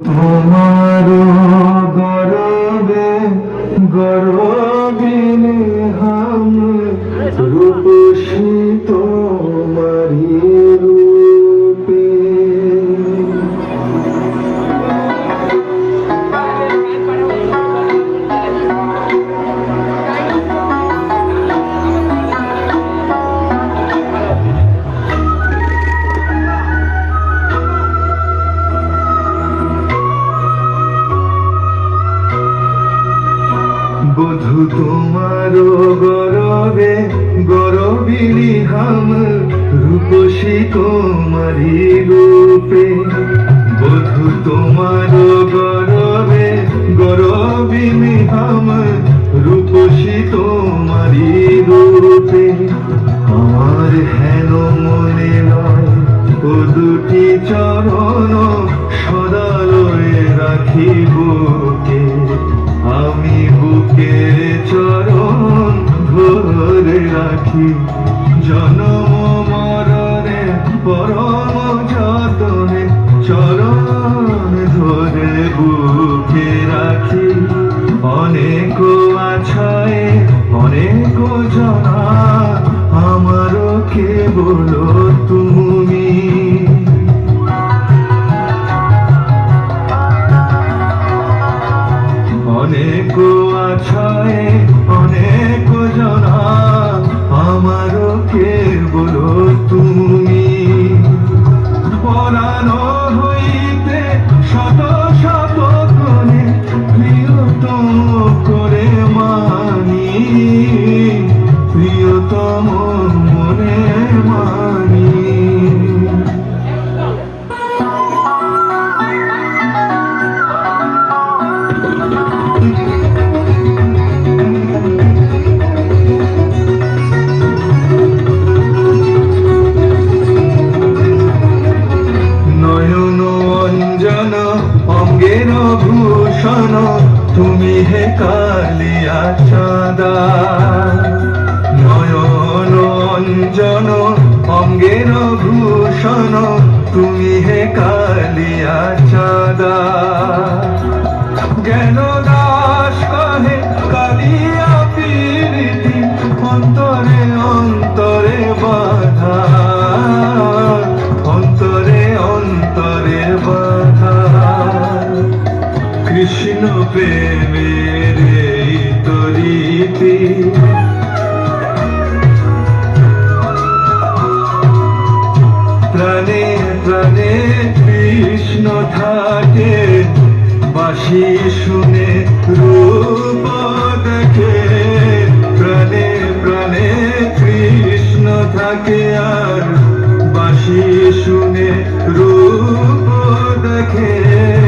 তোমার গরবে গরবিনে হাম রূপসী তোমারি রূপে বধু তোমার গরবে গরবিনী হাম রূপসী তোমারি রূপে বধু তোমার গরবে গরবিনী হাম রূপসী তোমারি রূপে আমার হেন মনে নয় ও দুটি চরণ সদা লয়ে রাখিব কে আমি বুকের চরণ ধরে রাখি জনম মরণে পরম যতনে চরণ ধরে বুকে রাখি অনেক আছায় অনেক জনা আমারও কেবল তুমি অনেক আছায় অনেক জনা আমারও কেবল তুমি পরাণ হইতে শত শত করে প্রিয়তম করে মানি প্রিয়তম মনে মানি অঙ্গের ভূষণ তুমি হে কালিয়া সদা নয়ন অঞ্জন অঙ্গের ভূষণ তুমি হে কালিয়া সদা জ্ঞান দাস কহে কালিয়া পীরিতি অন্তরে অন্তরে বাধা অন্তরে অন্তরে বাধা কৃষ্ণ প্রেমের এই তরীতি প্রাণে প্রাণে কৃষ্ণ থাকে বাঁশি শুনে রূপ দেখে প্রাণে প্রাণে কৃষ্ণ থাকে আর বাঁশি শুনে রূপ দেখে